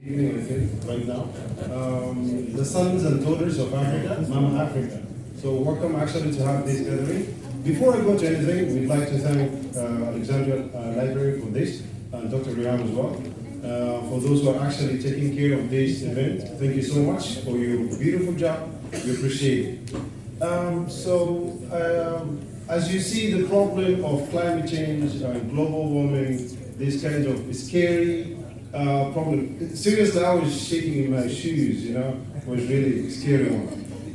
Evening, I think, right now. The sons and daughters of Africa, Mama Africa. So welcome actually to have this gathering. Before I go to anything, we'd like to thank Alexandria Library for this, and Dr. Riham as well, for those who are actually taking care of this event. Thank you so much for your beautiful job. We appreciate it. As you see, the problem of climate change and global warming, this kind of scary problem. Seriously, I was shaking in my shoes, you know, it was really a scary one.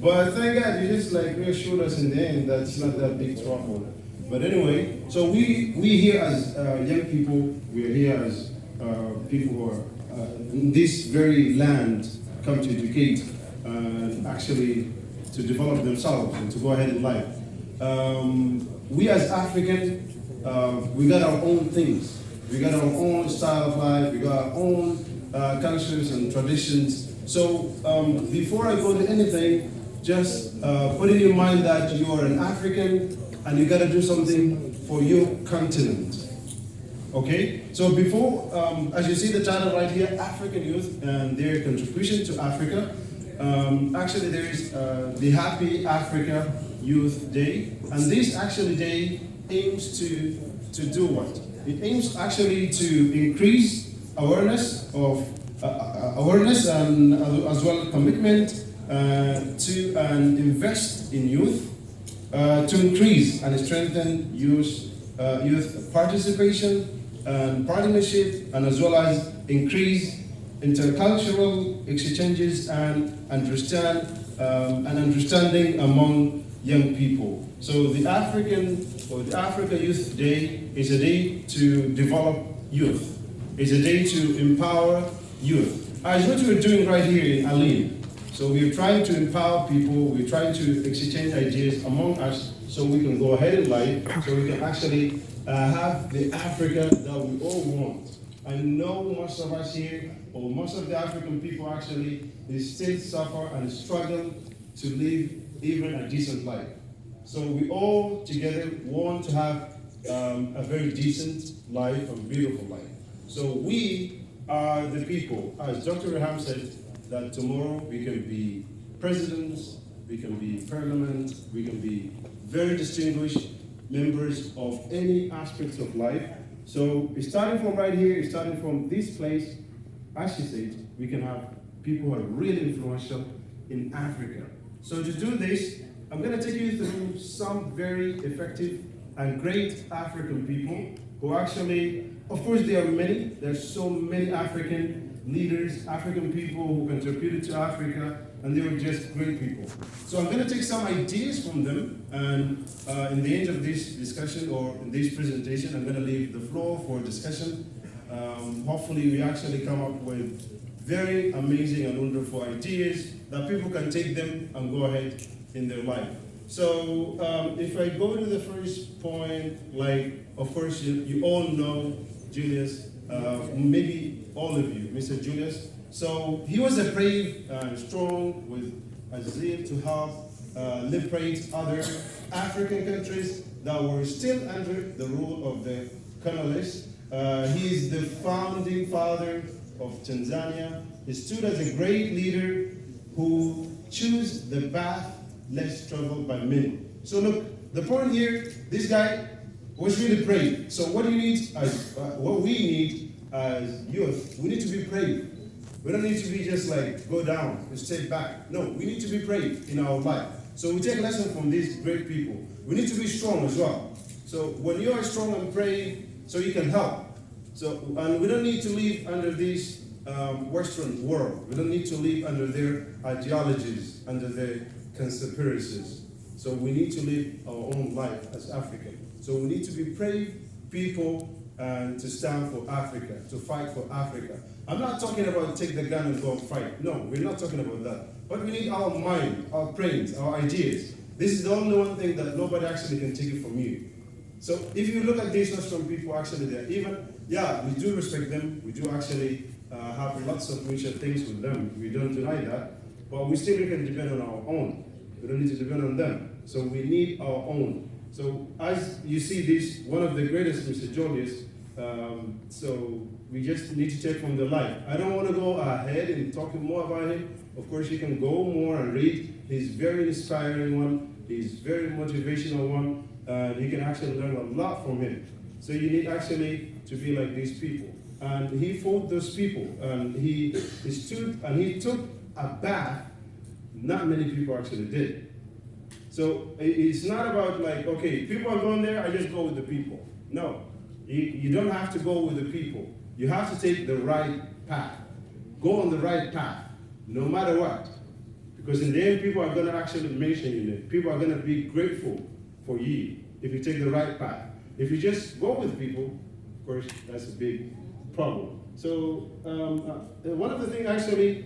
But thank God, you just like reassured us in the end that it's not that big trouble. But anyway, so we here as young people, we are here as people who are in this very land come to educate and actually to develop themselves and to go ahead in life. We as Africans, we got our own things. We got our own style of life. We got our own cultures and traditions. So before I go to anything, just put in your mind that you are an African and you got to do something for your continent. Okay? So before, as you see the title right here, African Youth and their contribution to Africa. Actually, there is the Happy Africa Youth Day, and this actually day aims to do what? It aims actually to increase awareness of awareness and as well commitment to and invest in youth, to increase and strengthen youth participation and partnership, and as well as increase intercultural exchanges and understanding among young people. So the Africa Youth Day is a day to develop youth. It's a day to empower youth. As what we're doing right here in Aline. So we're trying to empower people, we're trying to exchange ideas among us so we can go ahead in life, so we can actually have the Africa that we all want. I know most of us here, or most of the African people actually, they still suffer and struggle to live even a decent life. So we all together want to have a very decent life, a beautiful life. So we are the people, as Dr. Riham said, that tomorrow we can be presidents, we can be parliament, we can be very distinguished members of any aspects of life. So starting from right here, starting from this place, as she said, we can have people who are really influential in Africa. So to do this, I'm going to take you through some very effective and great African people who actually, of course there are many, there's so many African leaders, African people who contributed to Africa, and they were just great people. So I'm going to take some ideas from them, and in the end of this discussion or in this presentation, I'm going to leave the floor for discussion. Hopefully we actually come up with very amazing and wonderful ideas that people can take them and go ahead in their life. So if I go to the first point, like, of course, you all know Julius, maybe all of you, Mr. Julius. So he was a brave and strong with a zeal to help liberate other African countries that were still under the rule of the colonialists. He is the founding father of Tanzania. He stood as a great leader who chose the path less traveled by many. So look, the point here, this guy was really brave. So what do you need as what we need as youth? We need to be brave. We don't need to be just like go down and stay back. No, we need to be brave in our life. So we take a lesson from these great people. We need to be strong as well. So when you are strong and brave, so you can help. So and we don't need to live under this Western world. We don't need to live under their ideologies, under their conspiracies. So we need to live our own life as African. So we need to be brave people and to stand for Africa, to fight for Africa. I'm not talking about take the gun and go and fight. No, we're not talking about that. But we need our mind, our brains, our ideas. This is the only one thing that nobody actually can take it from you. So if you look at these Western people, actually they're even, yeah, we do respect them. We do actually have lots of mutual things with them. We don't deny that. But we still can depend on our own. We don't need to depend on them. So we need our own. So as you see this, one of the greatest, Mr. Julius, so we just need to take from the life. I don't want to go ahead and talk more about him. Of course, you can go more and read. He's very inspiring one. He's very motivational one. You can actually learn a lot from him. So you need actually to be like these people. And he fought those people. And he stood and he took a bath not many people actually did. So it's not about like, okay, people are going there, I just go with the people. No, you don't have to go with the people. You have to take the right path. Go on the right path, no matter what. Because in the end, people are going to actually mention you. People are going to be grateful for you if you take the right path. If you just go with people, of course, that's a big problem. So one of the things actually,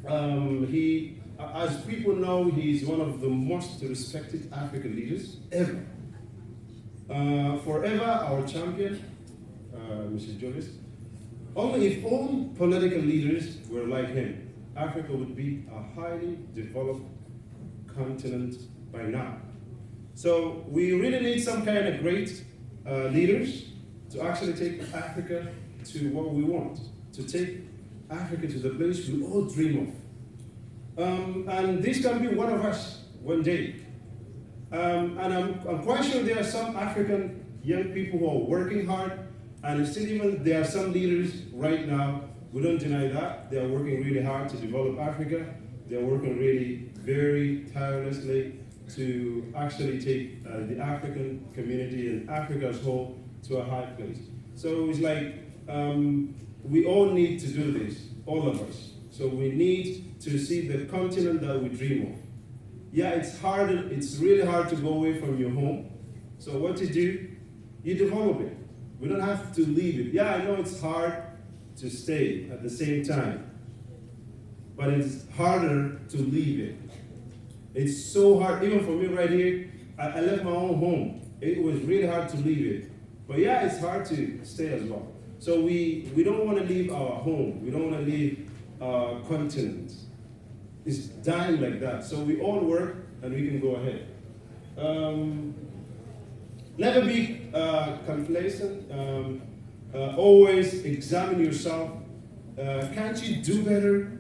as people know, he's one of the most respected African leaders ever. Forever our champion, Mr. Julius. Only if all political leaders were like him, Africa would be a highly developed continent by now. So we really need some kind of great leaders to actually take Africa to what we want, to take Africa to the place we all dream of. And this can be one of us one day. And I'm quite sure there are some African young people who are working hard, and still even there are some leaders right now, we don't deny that, they are working really hard to develop Africa. They are working really very tirelessly to actually take the African community and Africa as a whole to a high place. So it's like, we all need to do this, all of us. So we need to see the continent that we dream of. Yeah, it's really hard to go away from your home. So what you do, you develop it. We don't have to leave it. Yeah, I know it's hard to stay at the same time, but it's harder to leave it. It's so hard, even for me right here, I left my own home. It was really hard to leave it. But yeah, it's hard to stay as well. So we don't want to leave our home. We don't want to leave our continent. It's dying like that. So we all work and we can go ahead. Never be complacent. Always examine yourself. Can't you do better?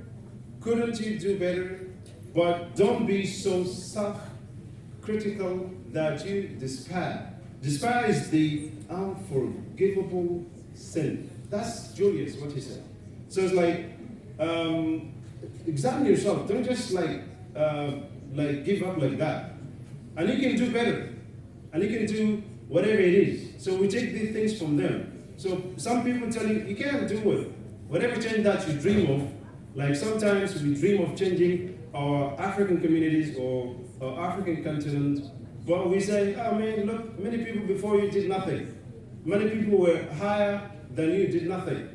Couldn't you do better? But don't be so self-critical that you despair. Despair is the unforgivable sin. That's Julius, what he said. So it's like, examine yourself. Don't just like give up like that. And you can do better. And you can do whatever it is. So we take these things from them. So some people tell you can't do it. Whatever change that you dream of, like sometimes we dream of changing our African communities or our African continent, but we say, oh man, look, many people before you did nothing. Many people were higher than you did nothing.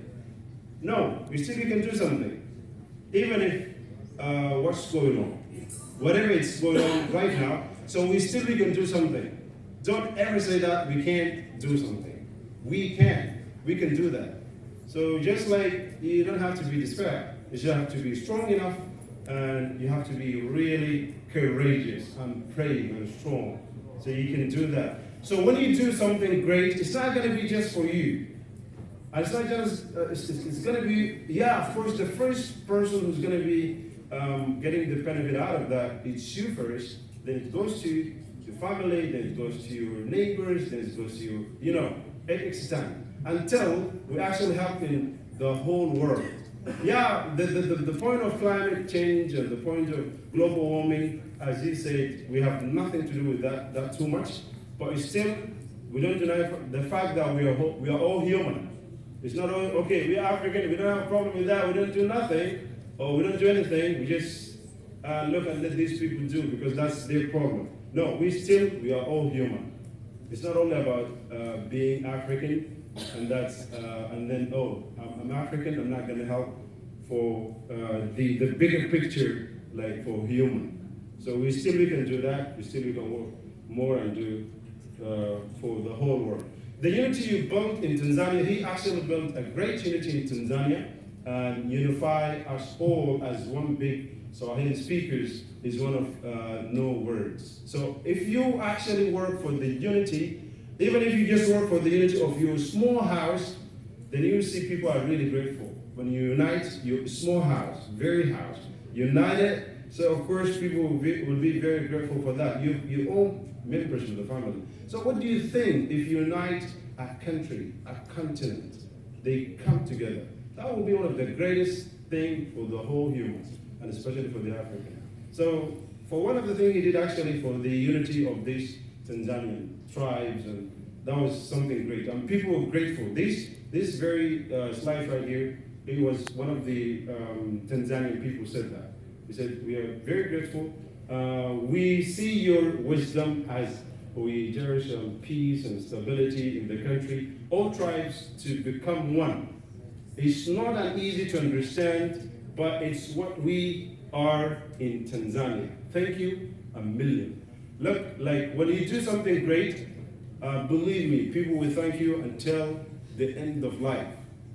No, we still can do something. Even if what's going on, whatever is going on right now, so we still can do something. Don't ever say that we can't do something. We can. We can do that. So just like you don't have to be despair, you just have to be strong enough, and you have to be really courageous and brave and strong. So you can do that. So when you do something great, it's not going to be just for you. And it's not just, it's going to be, yeah, of course, the first person who's going to be getting the benefit out of that is you first, then it goes to your family, then it goes to your neighbors, then it goes to your, extent, until we're actually helping the whole world. Yeah, the point of climate change and the point of global warming, as he said, we have nothing to do with that too much, but it's still, we don't deny the fact that we are all human. It's not all, okay, we are African, we don't have a problem with that, we don't do nothing, or we don't do anything, we just look and let these people do because that's their problem. No, we are all human. It's not only about being African, and that's and then I'm African. I'm not going to help for the bigger picture, like for human. So we can do that. We can work more and do for the whole world. The unity you built in Tanzania, he actually built a great unity in Tanzania and unify us all as one big. Swahili speakers is one of no words. So if you actually work for the unity, even if you just work for the unity of your small house, then you see people are really grateful. When you unite your small house, very house, united, so of course people will be very grateful for that. You all members of the family. So what do you think if you unite a country, a continent, they come together? That will be one of the greatest things for the whole humans, and especially for the African. So for one of the things he did actually for the unity of these Tanzanian tribes, and that was something great. And people were grateful. This very slide right here, it was one of the Tanzanian people said that. He said, we are very grateful. We see your wisdom as we cherish peace and stability in the country, all tribes to become one. It's not an easy to understand, but it's what we are in Tanzania. Thank you a million. Look, like when you do something great, believe me, people will thank you until the end of life.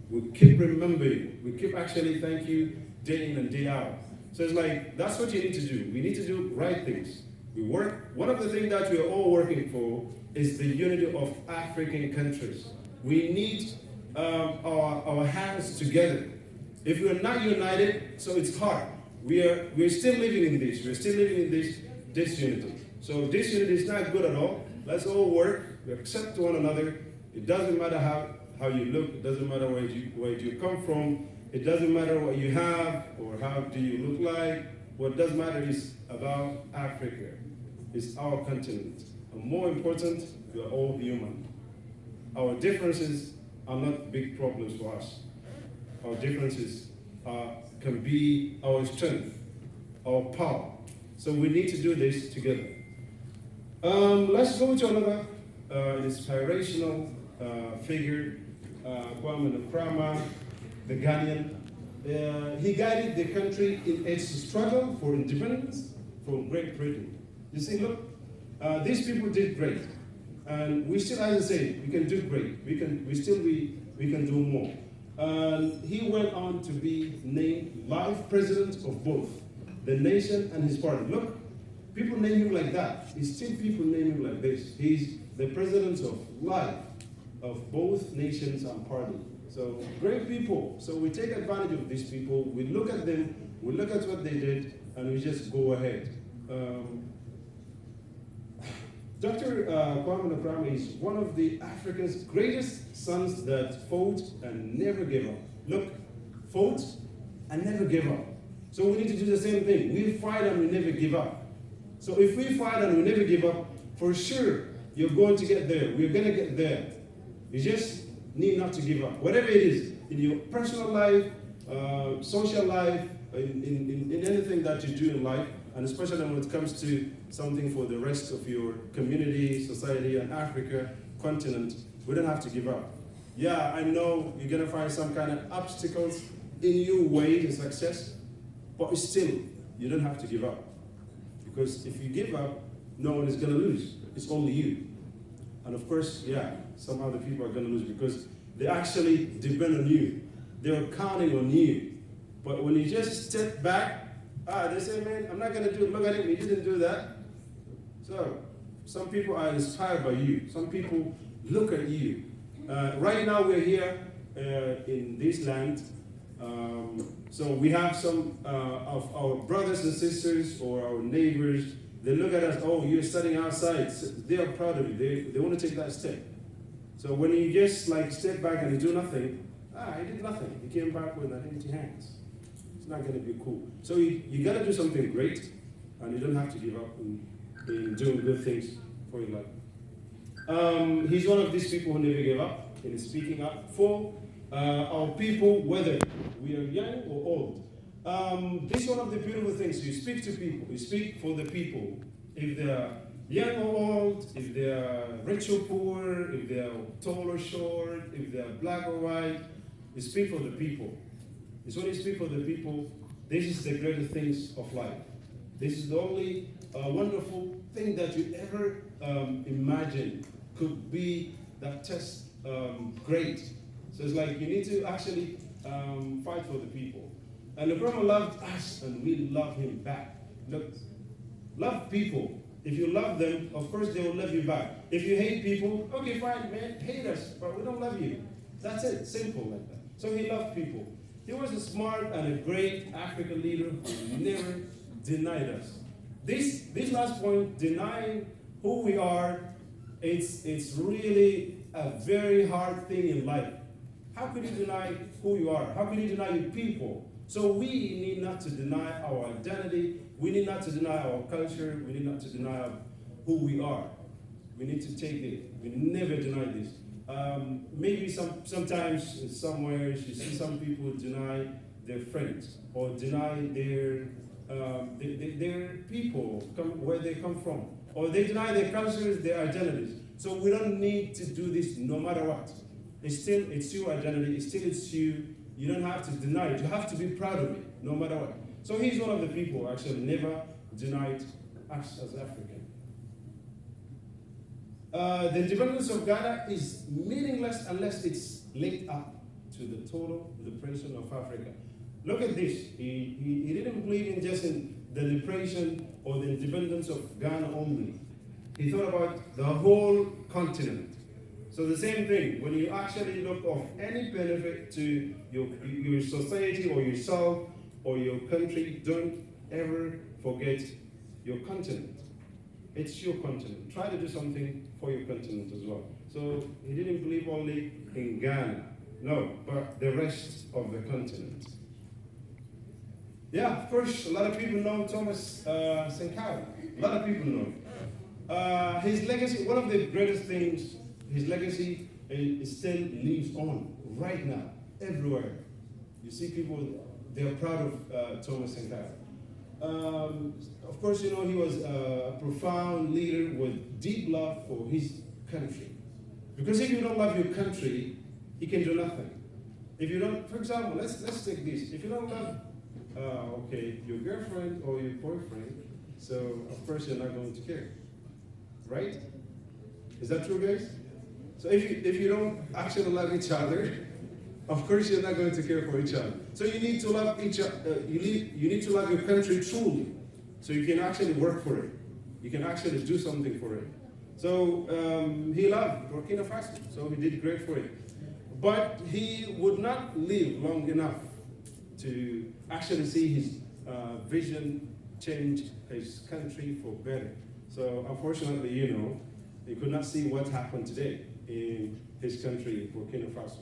We keep remembering, we keep actually thank you day in and day out. So it's like, that's what you need to do. We need to do right things. We work, one of the things that we are all working for is the unity of African countries. We need our hands together. If we are not united, so it's hard. We're still living in this. We're still living in this unity. So this unity is not good at all. Let's all work. We accept one another. It doesn't matter how you look. It doesn't matter where you come from. It doesn't matter what you have or how do you look like. What does matter is about Africa. It's our continent. And more important, we are all human. Our differences are not big problems for us. Our differences can be our strength, our power. So we need to do this together. Let's go to another inspirational figure, Kwame Nkrumah, the Ghanaian. He guided the country in its struggle for independence from Great Britain. You see, look, these people did great. And we still, as I say, we can do great. We can do more. And he went on to be named life president of both the nation and his party. Look, people name him like that. It's still people name him like this. He's the president of life of both nations and party. So great people. So we take advantage of these people. We look at them. We look at what they did, and we just go ahead. Dr. Kwame Nkrumah is one of the Africa's greatest sons that fought and never gave up. Look, fought and never gave up. So we need to do the same thing. We fight and we never give up. So if we fight and we never give up, for sure, you're going to get there. We're going to get there. You just need not to give up. Whatever it is, in your personal life, social life, in anything that you do in life, and especially when it comes to something for the rest of your community, society, and Africa continent, we don't have to give up. Yeah, I know you're going to find some kind of obstacles in your way to success, but still, you don't have to give up. Because if you give up, no one is going to lose. It's only you. And of course, yeah, some other people are going to lose because they actually depend on you. They're counting on you. But when you just step back, they say, man, I'm not going to do it. Look at him, he didn't do that. So some people are inspired by you. Some people look at you. Right now we're here in this land. So we have some of our brothers and sisters or our neighbors. They look at us, oh, you're studying outside. So they are proud of you. They want to take that step. So when you just like step back and you do nothing, he did nothing. He came back with empty hands. It's not going to be cool. So you got to do something great, and you don't have to give up in doing good things for your life. He's one of these people who never gave up in speaking up for our people, whether we are young or old. This is one of the beautiful things. You speak to people. You speak for the people. If they're young or old, if they're rich or poor, if they're tall or short, if they're black or white, you speak for the people. It's when you speak for the people, this is the greatest things of life. This is the only wonderful thing that you ever imagine could be that test great. So it's like you need to actually fight for the people. And Nkrumah loved us, and we love him back. Look, love people. If you love them, of course they will love you back. If you hate people, okay, fine, man, hate us, but we don't love you. That's it, simple like that. So he loved people. He was a smart and a great African leader who never denied us. This last point, denying who we are, it's really a very hard thing in life. How could you deny who you are? How can you deny your people? So we need not to deny our identity. We need not to deny our culture. We need not to deny who we are. We need to take it. We never deny this. Maybe sometimes somewhere you see some people deny their friends or deny their people, where they come from, or they deny their cultures, their identities. So we don't need to do this no matter what. It's your identity. It's you. You don't have to deny it. You have to be proud of it, no matter what. So he's one of the people actually never denied us as African. The independence of Ghana is meaningless unless it's linked up to the total liberation of Africa. Look at this. He didn't believe in just in the liberation or the independence of Ghana only. He thought about the whole continent. So the same thing, when you actually look of any benefit to your society or yourself or your country, don't ever forget your continent. It's your continent. Try to do something for your continent as well. So he didn't believe only in Ghana, no, but the rest of the continent. Yeah, of course, a lot of people know Thomas Sankara. A lot of people know. His legacy, one of the greatest things, his legacy still lives on right now, everywhere. You see people, they are proud of Thomas Sankara. Of course, you know, he was a profound leader with deep love for his country. Because if you don't love your country, you can do nothing. If you don't, for example, let's take this. If you don't love, your girlfriend or your boyfriend, so of course you're not going to care, right? Is that true, guys? So if you don't actually love each other, of course you're not going to care for each other. So you need to love each other. You need to love your country truly, so you can actually work for it. You can actually do something for it. So he loved Burkina Faso, so he did great for it. But he would not live long enough to actually see his vision change his country for better. So unfortunately, you know, he could not see what happened today in his country, Burkina Faso.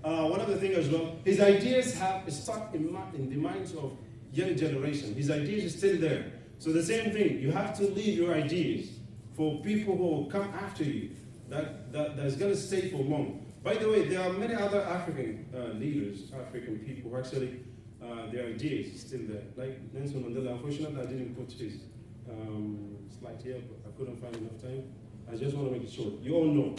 One other thing as well, his ideas have stuck in the minds of young generation. His ideas are still there. So the same thing, you have to leave your ideas for people who will come after you. That's going to stay for long. By the way, there are many other African leaders, African people who actually, their ideas are still there. Like Nelson Mandela, unfortunately I didn't put his slide here, but I couldn't find enough time. I just want to make it short. You all know.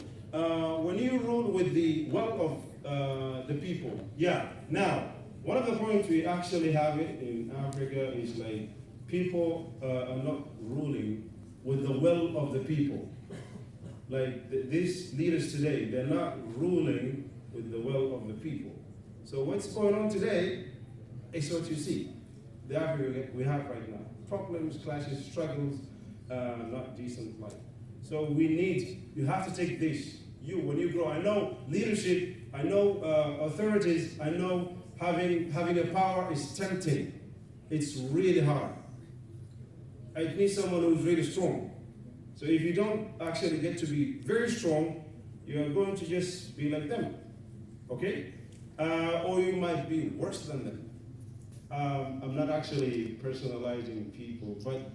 When you rule with the wealth of the people, yeah. Now, one of the points we actually have it in Africa is like people are not ruling with the will of the people. Like these leaders today, they're not ruling with the will of the people. So what's going on today is what you see. The Africa we have right now. Problems, clashes, struggles, not decent life. So you have to take this. When you grow, I know leadership, I know authorities, I know having a power is tempting. It's really hard. It needs someone who's really strong. So if you don't actually get to be very strong, you are going to just be like them, okay? Or you might be worse than them. I'm not actually personalizing people, but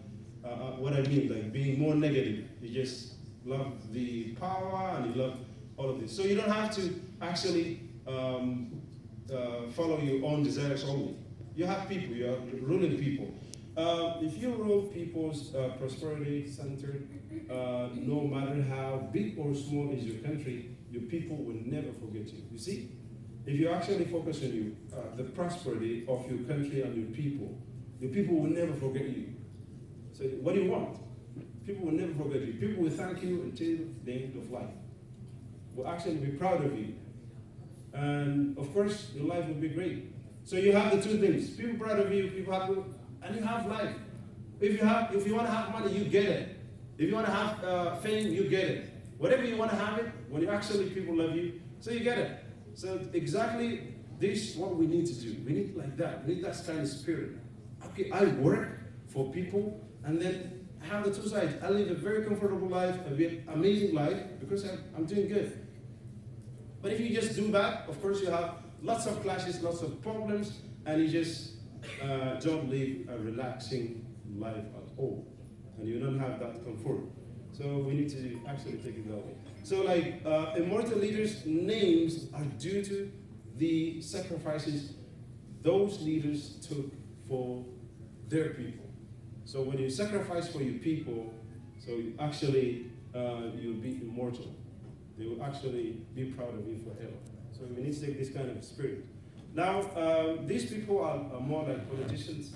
what I mean, like being more negative. You just love the power and you love all of this. So you don't have to actually follow your own desires only. You have people, you are ruling people. If you rule people's prosperity centered, no matter how big or small is your country, your people will never forget you. You see? If you actually focus on the prosperity of your country and your people will never forget you. So what do you want? People will never forget you. People will thank you until the end of life. Will actually be proud of you. And of course, your life will be great. So you have the two things. People proud of you, people happy, and you have life. If you want to have money, you get it. If you want to have fame, you get it. Whatever you want to have it, when you actually people love you, So you get it. So exactly this is what we need to do. We need like that. We need that kind of spirit. Okay, I work for people, and then I have the two sides. I live a very comfortable life, a very amazing life, because I'm doing good. But if you just do that, of course you have lots of clashes, lots of problems, and you just don't live a relaxing life at all. And you don't have that comfort. So we need to actually take it that way. So like immortal leaders' names are due to the sacrifices those leaders took for their people. So when you sacrifice for your people, so you actually you'll be immortal. They will actually be proud of you forever. So we need to take this kind of spirit. Now, these people are more like politicians,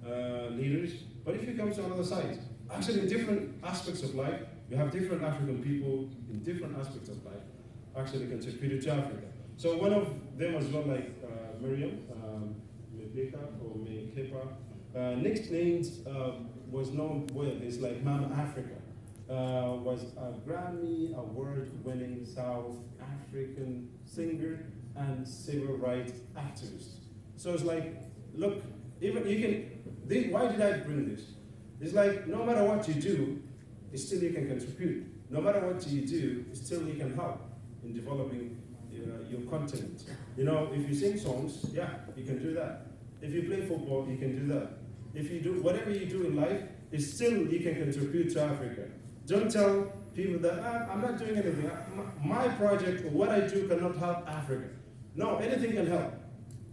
leaders. But if you come to another side, actually in different aspects of life, you have different African people in different aspects of life actually contributed to Africa. So one of them as well, like Miriam, Rebecca or Kepa, nicknamed was known well, it's like Mama Africa. Was a Grammy award-winning South African singer and civil rights activist. So it's like, look, even you can. Why did I bring this? It's like no matter what you do, still you can contribute. No matter what you do, still you can help in developing your continent. You know, if you sing songs, yeah, you can do that. If you play football, you can do that. If you do whatever you do in life, still you can contribute to Africa. Don't tell people that I'm not doing anything. My project or what I do cannot help Africa. No, anything can help.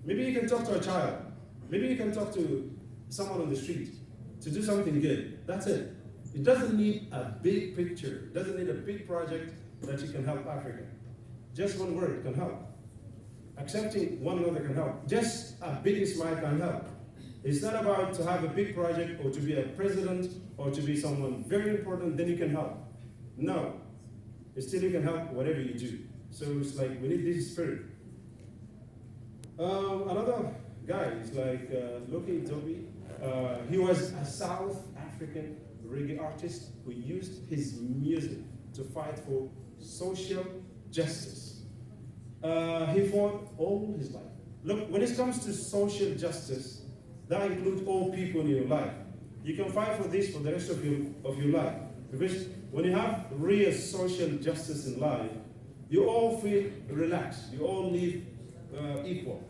Maybe you can talk to a child. Maybe you can talk to someone on the street to do something good. That's it. It doesn't need a big picture. It doesn't need a big project that you can help Africa. Just one word can help. Accepting one another can help. Just a big smile can help. It's not about to have a big project or to be a president or to be someone very important, then you can help. No. Still you can help whatever you do. So it's like we need this spirit. Another guy is like Loki Toby. He was a South African reggae artist who used his music to fight for social justice. He fought all his life. Look, when it comes to social justice, that includes all people in your life. You can fight for this for the rest of your life. Because when you have real social justice in life, you all feel relaxed. You all live equal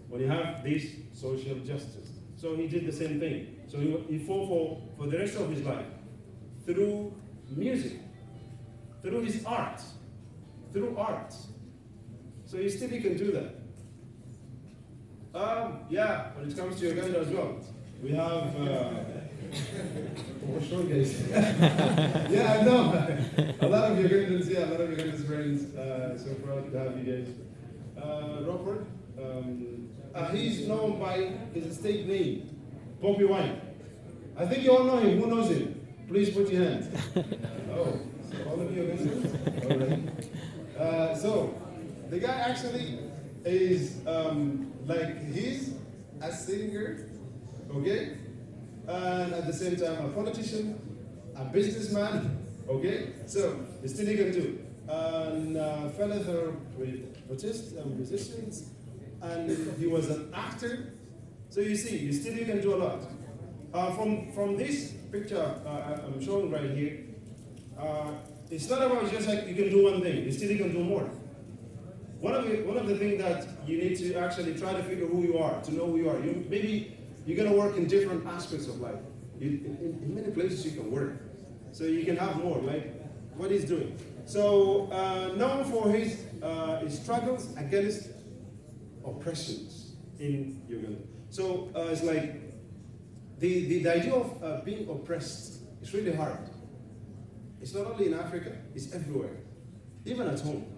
when you have this social justice. So he did the same thing. So he fought for the rest of his life through music, through his art, through art. So he can do that. Yeah, when it comes to Uganda as well, we have. Oh, sure, guys. Yeah, I know. A lot of Ugandans, yeah, a lot of Ugandans friends. So proud to have you guys. Robert, he's known by his stage name, Bobby Wine. I think you all know him. Who knows him? Please put your hands. Oh, so all of you Ugandans? All right. So, the guy actually is like he's a singer, okay, and at the same time a politician, a businessman, okay. So the still he can do, and fellow therapists and musicians, and he was an actor. So you see, you still can do a lot. From this picture I'm showing right here, it's not about just like you can do one thing. You still can do more. One of the things that you need to actually try to figure who you are, to know who you are. Maybe you're going to work in different aspects of life. In many places you can work. So you can have more, like what he's doing. So known for his struggles against oppressions in Uganda. So it's like the idea of being oppressed is really hard. It's not only in Africa, it's everywhere. Even at home.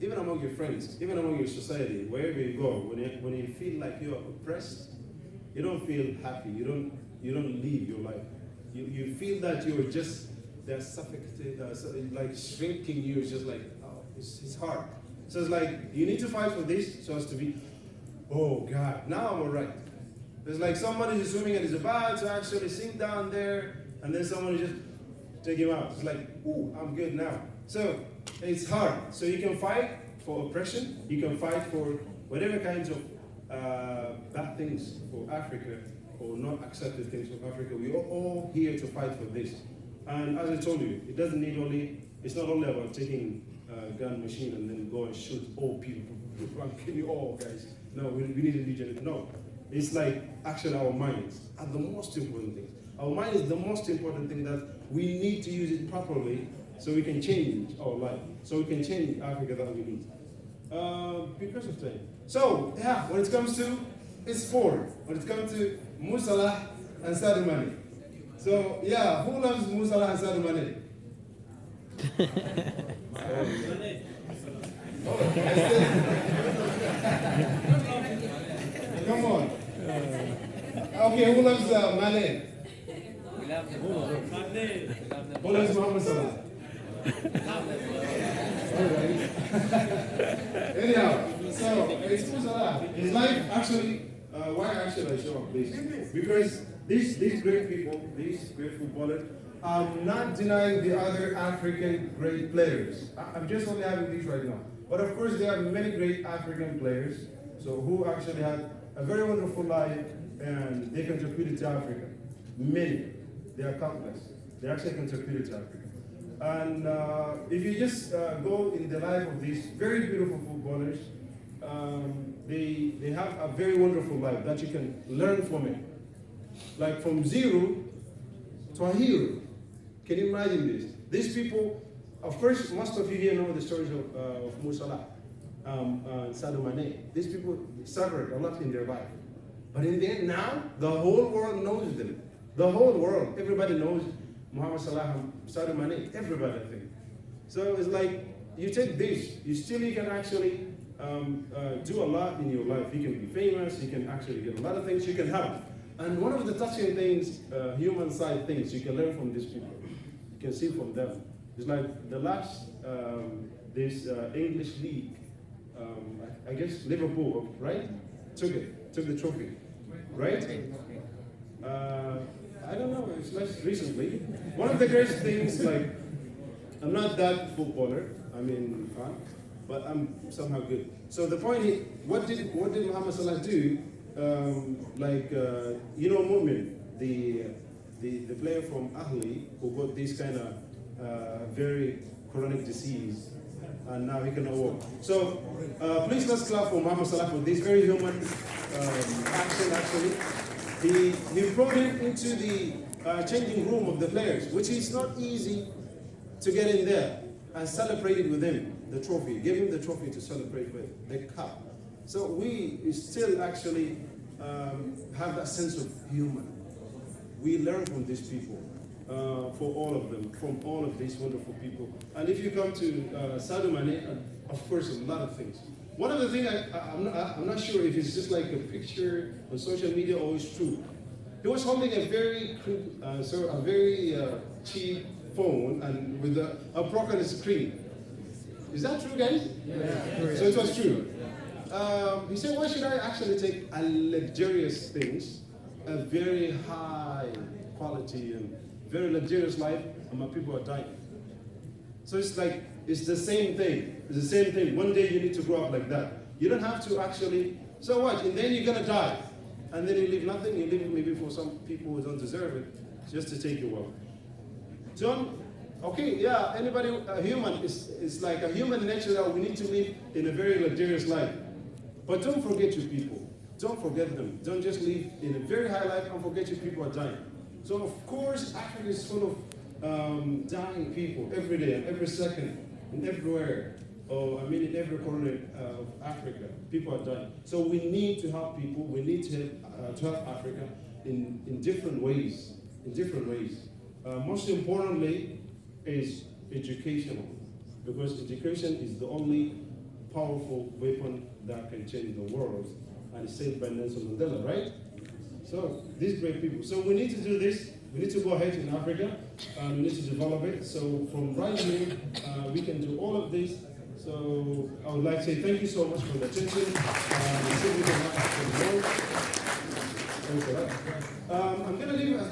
Even among your friends, even among your society, wherever you go, when you feel like you're oppressed, you don't feel happy. You don't live your life. You feel that they're suffocating, like shrinking you. It's just like, oh, it's hard. So it's like you need to fight for this so as to be, oh God, now I'm alright. It's like somebody is swimming and is about to actually sink down there, and then someone just take him out. It's like, ooh, I'm good now. So it's hard. So you can fight for oppression. He can fight for whatever kinds of bad things for Africa or not accepted things for Africa. We are all here to fight for this. And as I told you, it doesn't need only, it's not only about taking a gun machine and then go and shoot all people and kill you all, guys. No, we need a legion. No, it's like actually our minds are the most important thing. Our mind is the most important thing that we need to use it properly so we can change our life, so we can change Africa that we need. Because of time. So, yeah, when it comes to sport, when it comes to Mo Salah and Sadio Mane. So, yeah, who loves Mo Salah and Sadio Mane? Come on. Okay, who loves Mane? We love them all. Who loves Mohamed Salah? Anyhow, so it's Mo Salah. His life actually, why actually I show up this? Because these great people, these great footballers, I'm not denying the other African great players. I'm just only having these right now. But of course, there are many great African players, so who actually had a very wonderful life and they contributed to Africa. Many, they are countless. They actually contributed to Africa. And if you just go in the life of these very beautiful footballers, they have a very wonderful life that you can learn from it. Like from zero to a hero. Can you imagine this? These people, of course, most of you here know the stories of Mo Salah, Sadio Mane. These people suffered a lot in their life. But in the end, now, the whole world knows them. The whole world, everybody knows Mohamed Salah and Sadio Mane, everybody, I think. So it's like, you take this, you can actually do a lot in your life. You can be famous, you can actually get a lot of things, you can help. And one of the touching things, human side things, you can learn from these people. You can see from them. It's like the last, this English league, I guess Liverpool, right? Took the trophy, right? I don't know, it's less recently. One of the greatest things, like, I'm not that footballer, I mean, but I'm somehow good. So the point is, what did Mohamed Salah do? You know Mu'min, the player from Ahli who got this kind of very chronic disease and now he cannot walk. So please let's clap for Mohamed Salah for this very human action actually. He brought him into the changing room of the players, which is not easy to get in there and celebrated with him the trophy, give him the trophy to celebrate with, the cup. So we still actually have that sense of human. We learn from these people, for all of them, from all of these wonderful people. And if you come to Sadio Mane, of course, a lot of things. One of the things I'm not sure if it's just like a picture on social media or it's true. He was holding a very cheap phone and with a broken screen. Is that true, guys? Yeah. So it was true. He said, why should I actually take a luxurious things, a very high quality and very luxurious life, and my people are dying? So it's like, it's the same thing. It's the same thing. One day you need to grow up like that. You don't have to actually, so what? And then you're gonna die. And then you leave nothing, you leave it maybe for some people who don't deserve it, just to take your wealth. John, okay, yeah, anybody, a human, it's like a human nature that we need to live in a very luxurious life. But don't forget your people. Don't forget them. Don't just live in a very high life and forget your people are dying. So of course, Africa is full of dying people every day and every second and everywhere. In every corner of Africa, people are dying. So we need to help people. We need to help Africa in different ways. In different ways. Most importantly, is educational, because education is the only powerful weapon that can change the world, and it's said by Nelson Mandela, right? So these great people. So we need to do this. We need to go ahead in Africa, and we need to develop it. So from right here, we can do all of this. So I would like to say thank you so much for the attention. I'm going to leave.